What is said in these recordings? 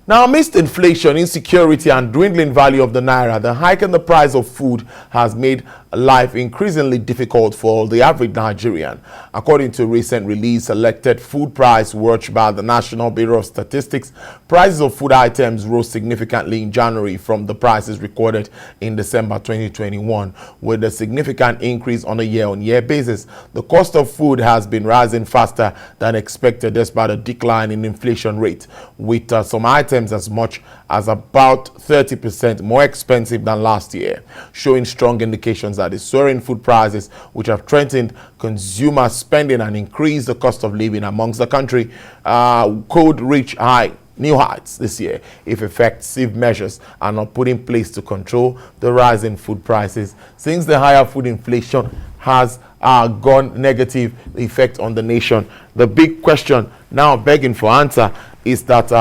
Now, amidst inflation, insecurity, and dwindling value of the naira, the hike in the price of food has made life increasingly difficult for the average Nigerian. According to a recent release, selected food price watch by the National Bureau of Statistics, prices of food items rose significantly in January from the prices recorded in December 2021, with a significant increase on a year-on-year basis. The cost of food has been rising faster than expected despite a decline in inflation rate, with some items as much as about 30% more expensive than last year, showing strong indications that the soaring food prices, which have threatened consumer spending and increased the cost of living amongst the country, could reach new heights this year if effective measures are not put in place to control the rise in food prices, since the higher food inflation has gone negative effect on the nation. The big question now begging for answer is that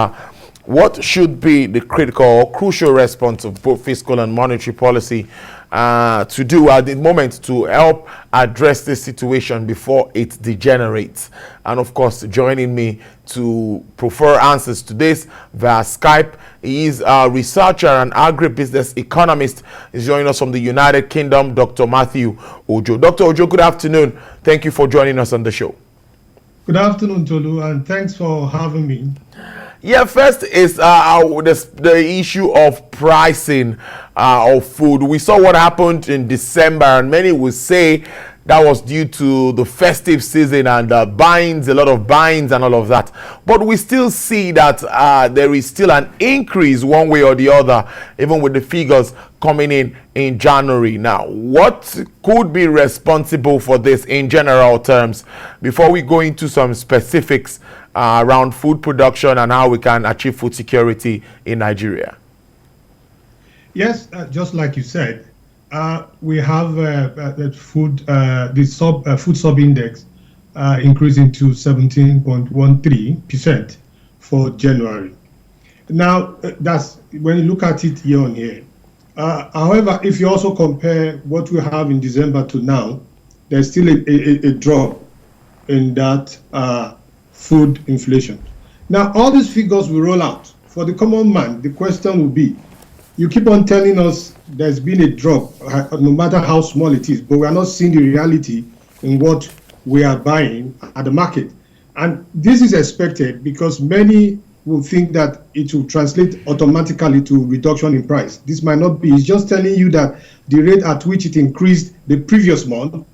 what should be the critical or crucial response of both fiscal and monetary policy to do at the moment to help address this situation before it degenerates? And of course, joining me to prefer answers to this via Skype, he is a researcher and agribusiness economist. He's joining us from the United Kingdom, Dr. Matthew Ojo. Dr. Ojo, good afternoon. Thank you for joining us on the show. Good afternoon, Tolu, and thanks for having me. Yeah, first is the issue of pricing of food. We saw what happened in December, and many would say that was due to the festive season and a lot of buyings and all of that. But we still see that there is still an increase one way or the other, even with the figures coming in January. Now, what could be responsible for this in general terms before we go into some specifics around food production and how we can achieve food security in Nigeria? Yes, just like you said, we have the food sub index increasing to 17.13% for January. Now, that's when you look at it year on year. However, if you also compare what we have in December to now, there's still a drop in that food inflation. Now, all these figures will roll out. For the common man, the question will be, you keep on telling us there's been a drop, no matter how small it is, but we are not seeing the reality in what we are buying at the market. And this is expected because many will think that it will translate automatically to reduction in price. This might not be. It's just telling you that the rate at which it increased the previous month,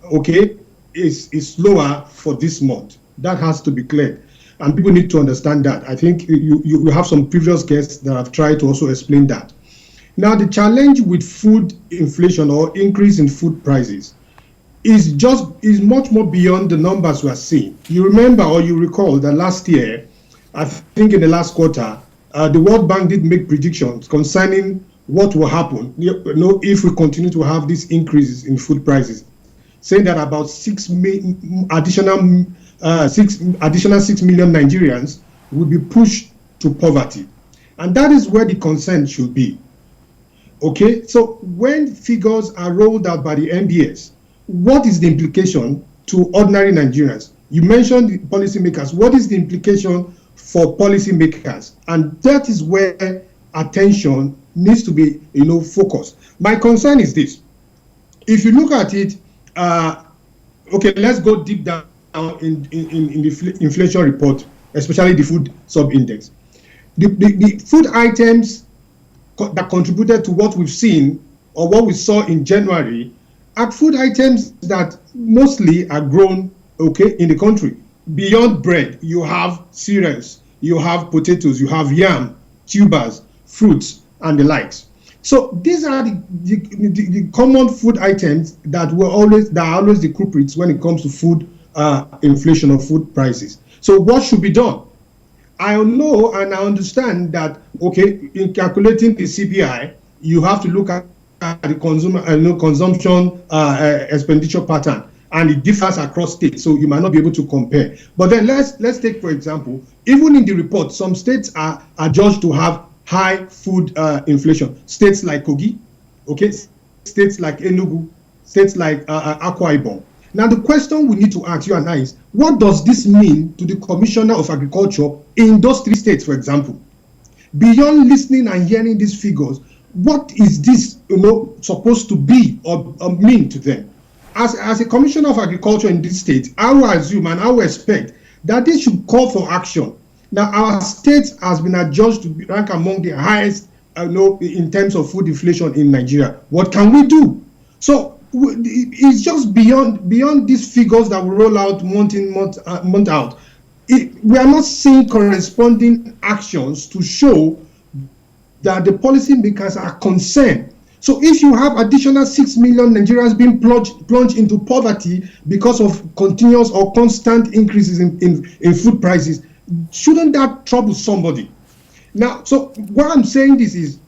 okay, is lower for this month. That has to be cleared. And people need to understand that. I think you have some previous guests that have tried to also explain that. Now, the challenge with food inflation or increase in food prices is much more beyond the numbers we are seeing. You remember or you recall that last year, I think in the last quarter, the World Bank did make predictions concerning what will happen if we continue to have these increases in food prices, saying that about 6 additional 6 million Nigerians will be pushed to poverty. And that is where the concern should be. Okay, so when figures are rolled out by the NBS, what is the implication to ordinary Nigerians? You mentioned the policymakers. What is the implication for policymakers? And that is where attention needs to be, focused. My concern is this. If you look at it, okay, let's go deep down in the inflation report, especially the food sub-index. The food items that contributed to what we've seen or what we saw in January are food items that mostly are grown, okay, in the country. Beyond bread, you have cereals, you have potatoes, you have yam, tubers, fruits, and the likes. So these are the common food items that are always the culprits when it comes to food inflation of food prices. So what should be done? I know and I understand that, okay, in calculating the CPI, you have to look at the consumption expenditure pattern, and it differs across states, so you might not be able to compare. But then let's take, for example, even in the report, some states are judged to have high food inflation. States like Kogi, okay, states like Enugu, states like Akwa Ibom. Now, the question we need to ask you and I is, what does this mean to the Commissioner of Agriculture in those three states, for example? Beyond listening and hearing these figures, what is this, supposed to be or mean to them? As a commissioner of agriculture in this state, I will assume and I will expect that they should call for action. Now, our state has been adjudged to rank among the highest, in terms of food inflation in Nigeria. What can we do? So it's just beyond these figures that we roll out month in, month out. We are not seeing corresponding actions to show that the policymakers are concerned. So if you have additional 6 million Nigerians being plunged into poverty because of continuous or constant increases in food prices, shouldn't that trouble somebody? Now, so what I'm saying this is,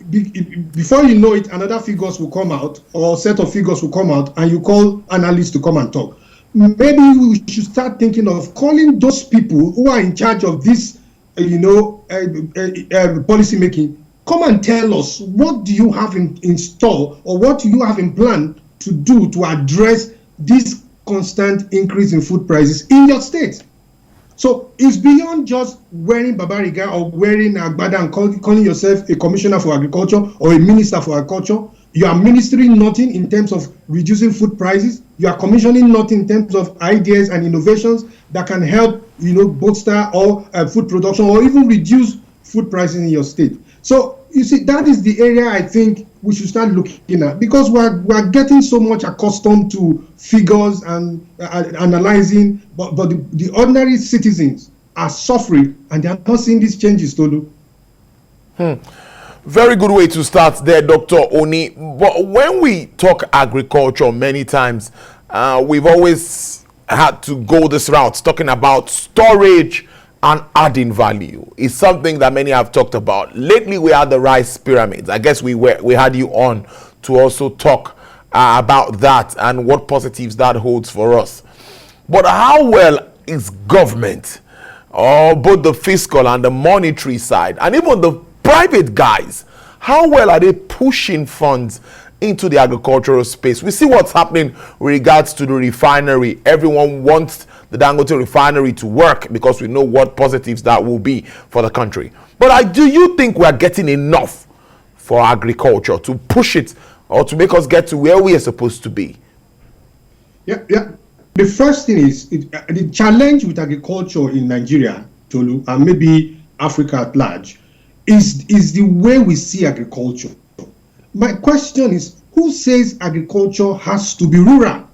before you know it, another figures will come out, or set of figures will come out, and you call analysts to come and talk. Maybe we should start thinking of calling those people who are in charge of this, policy making. Come and tell us, what do you have in store, or what do you have in plan to do to address this constant increase in food prices in your state? So it's beyond just wearing babariga or wearing agbada and calling yourself a commissioner for agriculture or a minister for agriculture. You are ministering nothing in terms of reducing food prices. You are commissioning nothing in terms of ideas and innovations that can help, bolster or food production or even reduce food prices in your state. So you see, that is the area I think we should start looking at, because we're getting so much accustomed to figures and analyzing, but the ordinary citizens are suffering and they are not seeing these changes, Tolu. Very good way to start there, Dr. Oni. But when we talk agriculture, many times we've always had to go this route, talking about storage and adding value. Is something that many have talked about. Lately, we had the rice pyramids. I guess we had you on to also talk about that and what positives that holds for us. But how well is government, or both the fiscal and the monetary side, and even the private guys, how well are they pushing funds into the agricultural space? We see what's happening with regards to the refinery. Everyone wants the Dangote refinery to work because we know what positives that will be for the country. But do you think we are getting enough for agriculture to push it or to make us get to where we are supposed to be? Yeah. The first thing is the challenge with agriculture in Nigeria, Tolu, and maybe Africa at large, is the way we see agriculture. My question is, who says agriculture has to be rural?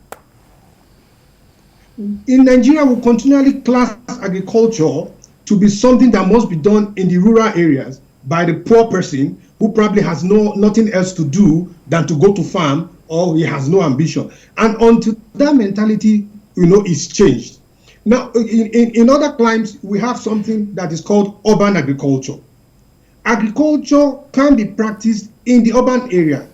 In Nigeria, we continually class agriculture to be something that must be done in the rural areas by the poor person who probably has nothing else to do than to go to farm, or he has no ambition. And until that mentality, is changed. Now, in other climes, we have something that is called urban agriculture. Agriculture can be practiced in the urban area.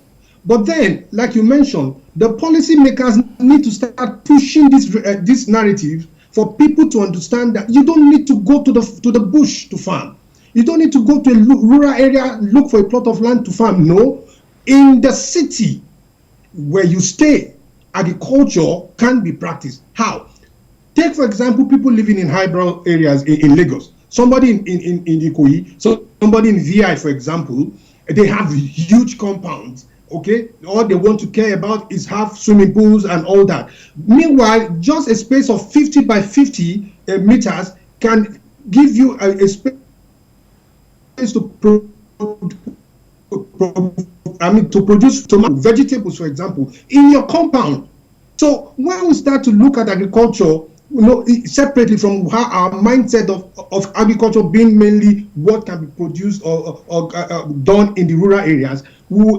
But then, like you mentioned, the policymakers need to start pushing this narrative for people to understand that you don't need to go to the bush to farm. You don't need to go to a rural area, look for a plot of land to farm. No, in the city where you stay, agriculture can be practiced. How? Take, for example, people living in highbrow areas in Lagos. Somebody in Ikoyi, somebody in VI, for example, they have huge compounds. Okay, all they want to care about is have swimming pools and all that. Meanwhile, just a space of 50 by 50 meters can give you a space to produce tomato, vegetables, for example, in your compound. So when we start to look at agriculture, separately from how our mindset of agriculture being mainly what can be produced or done in the rural areas,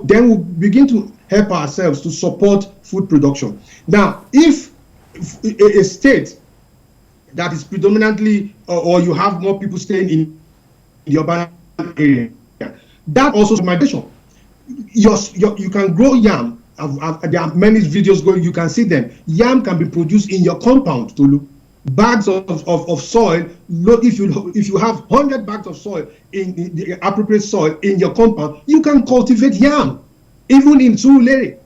then we'll begin to help ourselves to support food production. Now, if a state that is predominantly, or you have more people staying in the urban area, that also is migration. You can grow yam. There are many videos going, you can see them. Yam can be produced in your compound, Tolu. Bags of soil, if you have 100 bags of soil in the appropriate soil in your compound, you can cultivate yam, even in Surulere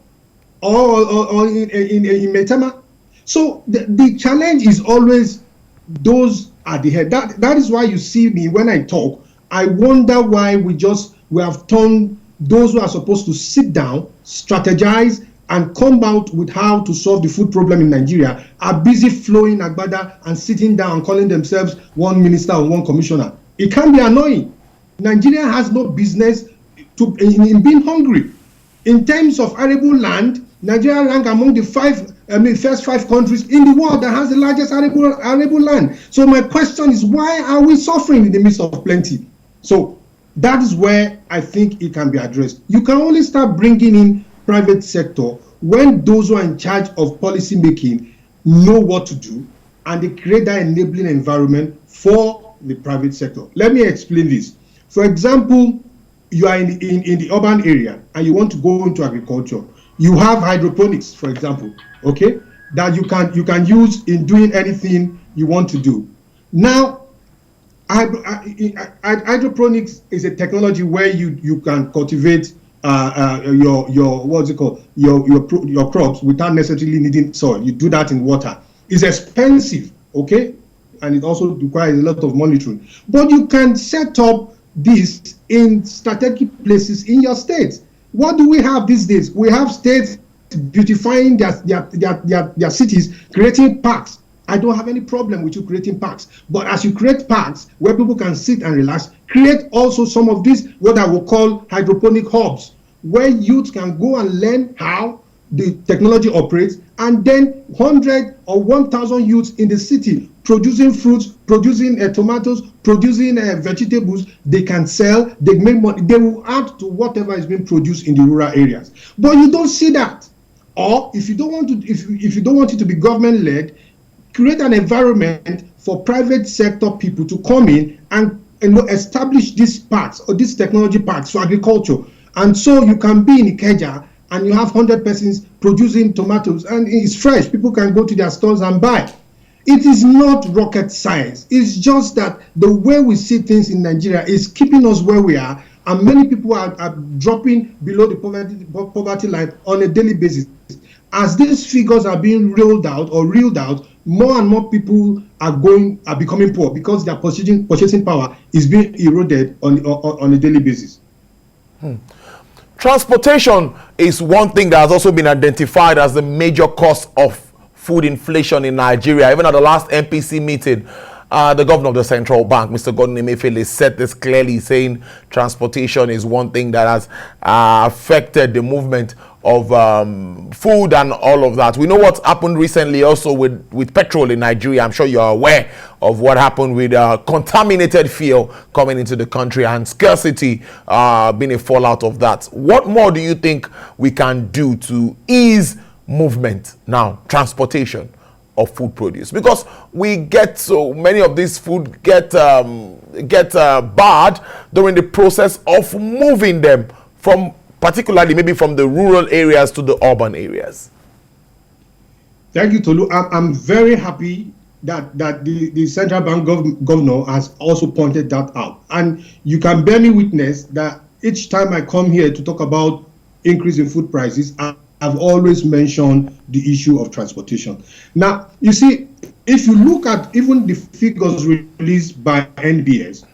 or in Metama. So the challenge is always those at the head. That is why you see me when I talk, I wonder why we have turned those who are supposed to sit down, strategize, and come out with how to solve the food problem in Nigeria are busy flowing agbada and sitting down and calling themselves one minister or one commissioner. It can be annoying. Nigeria has no business in being hungry. In terms of arable land, Nigeria ranks among the first 5 countries in the world that has the largest arable land. So my question is, why are we suffering in the midst of plenty? So that is where I think it can be addressed. You can only start bringing in private sector when those who are in charge of policy making know what to do and they create that enabling environment for the private sector. Let me explain this. For example, you are in the urban area and you want to go into agriculture. You have hydroponics, for example, okay, that you can use in doing anything you want to do. Now, hydroponics is a technology where you can cultivate your what's it called, your crops without necessarily needing soil. You do that in water. It's expensive, okay, and it also requires a lot of monitoring. But you can set up this in strategic places in your state. What do we have these days? We have states beautifying their cities, creating parks. I don't have any problem with you creating parks. But as you create parks where people can sit and relax, create also some of these, what I will call hydroponic hubs, where youth can go and learn how the technology operates, and then 100 or 1,000 youths in the city producing fruits, producing tomatoes, producing vegetables, they can sell, they make money, they will add to whatever is being produced in the rural areas. But you don't see that. Or if you don't want to, if you don't want it to be government-led, create an environment for private sector people to come in and establish these parks or these technology parks for agriculture. And so you can be in Ikeja and you have 100 persons producing tomatoes and it's fresh. People can go to their stores and buy. It is not rocket science. It's just that the way we see things in Nigeria is keeping us where we are, and many people are dropping below the poverty line on a daily basis. As these figures are being reeled out, more and more people are becoming poor because their purchasing power is being eroded on a daily basis. Transportation is one thing that has also been identified as the major cause of food inflation in Nigeria. Even at the last MPC meeting, the governor of the central bank, Mr. Gordon Emefiele, said this clearly, saying transportation is one thing that has affected the movement of food and all of that. We know what happened recently also with petrol in Nigeria. I'm sure you're aware of what happened with contaminated fuel coming into the country and scarcity being a fallout of that. What more do you think we can do to ease movement now, transportation of food produce? Because we get so many of these food get bad during the process of moving them from, particularly maybe from the rural areas to the urban areas. Thank you, Tolu. I'm very happy that the central bank governor has also pointed that out. And you can bear me witness that each time I come here to talk about increase in food prices, I've always mentioned the issue of transportation. Now, you see, if you look at even the figures released by NBS,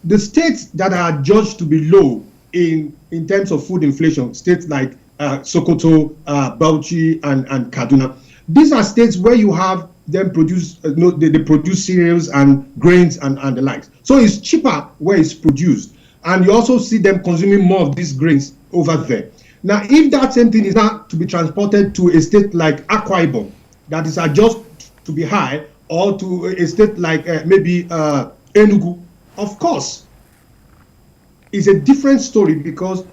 the states that are judged to be low in terms of food inflation, states like Sokoto, Bauchi, and Kaduna, these are states where you have them produce, they produce cereals and grains and the likes. So it's cheaper where it's produced. And you also see them consuming more of these grains over there. Now, if that same thing is not to be transported to a state like Akwa Ibom, that is adjusted to be high, or to a state like maybe Enugu, of course, it's a different story, because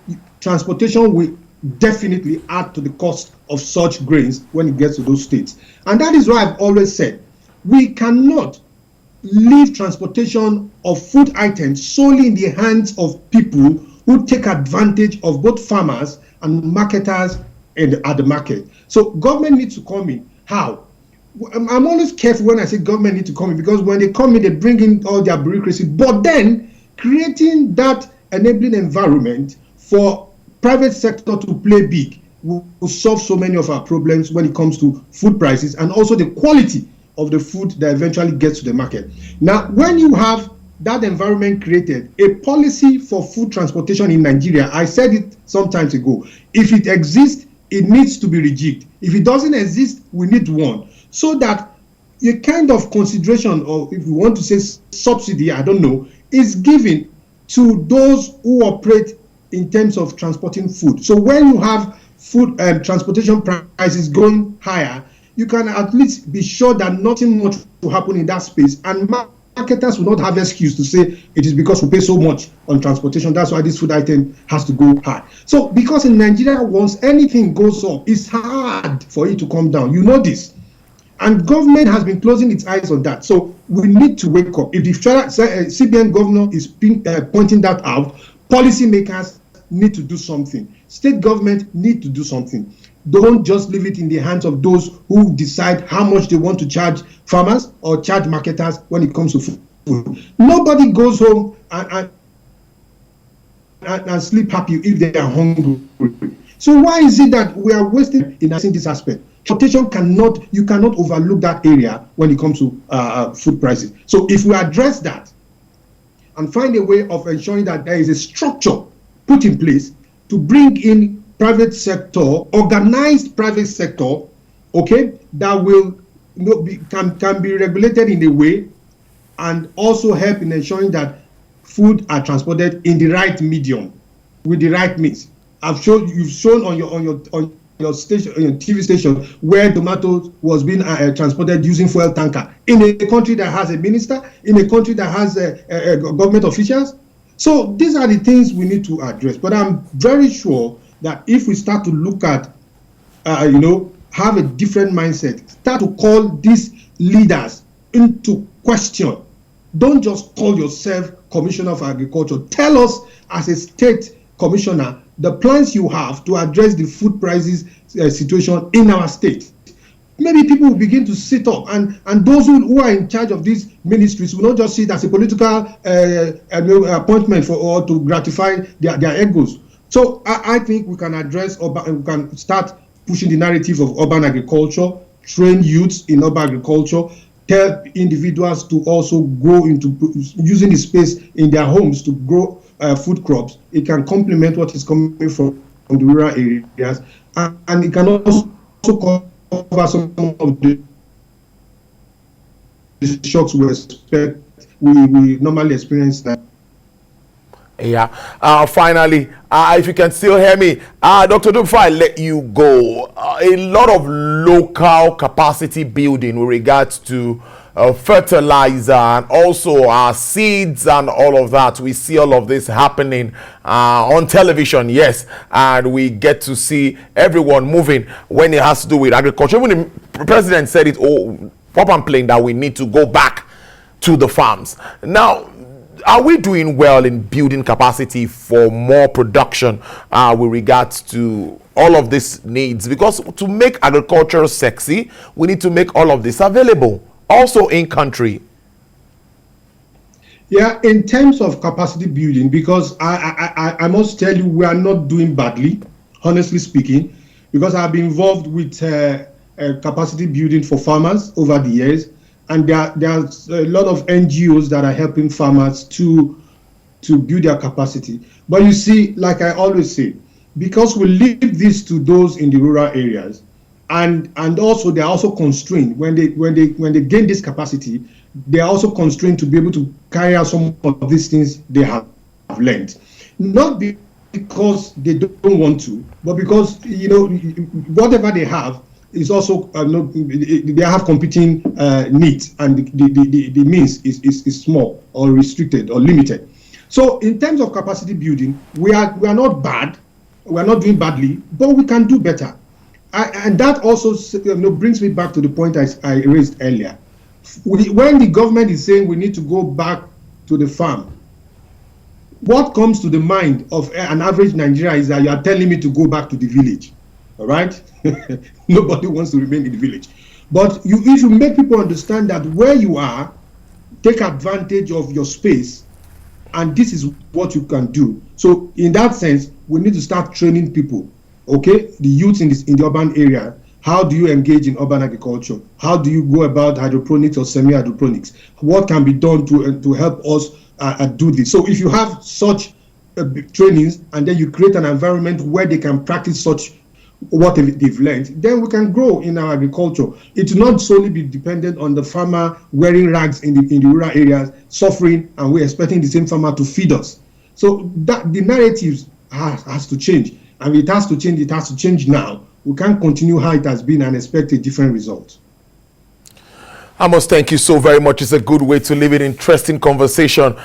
transportation will definitely add to the cost of such grains when it gets to those states. And that is why I've always said we cannot leave transportation of food items solely in the hands of people who take advantage of both farmers and marketers at the market. So government needs to come in. How? I'm always careful when I say government needs to come in, because when they come in, they bring in all their bureaucracy. But then creating that enabling environment for private sector to play big will solve so many of our problems when it comes to food prices and also the quality of the food that eventually gets to the market. Now, when you have that environment created a policy for food transportation in Nigeria. I said it some times ago. If it exists, it needs to be rejigged. If it doesn't exist, we need one. So that a kind of consideration, or if you want to say subsidy, I don't know, is given to those who operate in terms of transporting food. So when you have food transportation prices going higher, you can at least be sure that nothing much will happen in that space, and marketers will not have excuse to say it is because we pay so much on transportation, that's why this food item has to go high. So because in Nigeria, once anything goes up, it's hard for it to come down. You know this. And government has been closing its eyes on that. So we need to wake up. If the CBN governor is pointing that out, policymakers need to do something. State government need to do something. Don't just leave it in the hands of those who decide how much they want to charge farmers or charge marketers when it comes to food. Nobody goes home and sleep happy if they are hungry. So why is it that we are wasting in this aspect? Transportation you cannot overlook that area when it comes to food prices. So if we address that and find a way of ensuring that there is a structure put in place to bring in private sector, organized private sector, okay, that will can be regulated in a way and also help in ensuring that food are transported in the right medium with the right means. You've shown on your station, on your TV station, where tomatoes was being transported using fuel tanker in a country that has a minister, in a country that has government officials. So these are the things we need to address. But I'm very sure that if we start to look at, have a different mindset, start to call these leaders into question. Don't just call yourself Commissioner of Agriculture. Tell us as a state commissioner the plans you have to address the food prices situation in our state. Maybe people will begin to sit up, and those who are in charge of these ministries will not just see it as a political appointment or to gratify their egos. So I think we can address, we can start pushing the narrative of urban agriculture, train youths in urban agriculture, tell individuals to also go into using the space in their homes to grow food crops. It can complement what is coming from the rural areas, and it can also cover some of the shocks we normally experience now. Yeah. Finally, if you can still hear me, Dr. Do, before I let you go, a lot of local capacity building with regards to fertilizer and also seeds and all of that. We see all of this happening on television, yes, and we get to see everyone moving when it has to do with agriculture. Even the president said it pop and plain that we need to go back to the farms. Now, are we doing well in building capacity for more production with regards to all of these needs? Because to make agriculture sexy, we need to make all of this available, also in country. Yeah, in terms of capacity building, because I must tell you, we are not doing badly, honestly speaking, because I've been involved with capacity building for farmers over the years. And there's a lot of NGOs that are helping farmers to build their capacity. But you see, like I always say, because we leave this to those in the rural areas, and also they're also constrained when they gain this capacity, they're also constrained to be able to carry out some of these things they have learned. Not because they don't want to, but because whatever they have is also they have competing needs, and the means is small or restricted or limited. So in terms of capacity building, we are not bad, we are not doing badly, but we can do better. And that also brings me back to the point I raised earlier. When the government is saying we need to go back to the farm, what comes to the mind of an average Nigerian is that you are telling me to go back to the village. All right? Nobody wants to remain in the village. But if you make people understand that where you are, take advantage of your space, and this is what you can do. So in that sense, we need to start training people, okay, the youth in the urban area, How do you engage in urban agriculture? How do you go about hydroponics or semi-hydroponics? What can be done to help us do this? So if you have such trainings and then you create an environment where they can practice such what they've learned, then we can grow in our agriculture. It will not solely be dependent on the farmer wearing rags in the rural areas, suffering, and we're expecting the same farmer to feed us. So that the narrative has to change, and it has to change. It has to change now. We can't continue how it has been and expect a different result. I must thank you so very much. It's a good way to leave an interesting conversation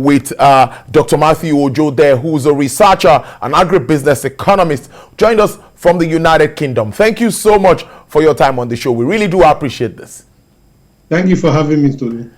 with Dr. Matthew Ojo there, who's a researcher, an agribusiness economist, joined us from the United Kingdom. Thank you so much for your time on the show. We really do appreciate this. Thank you for having me, Tolu.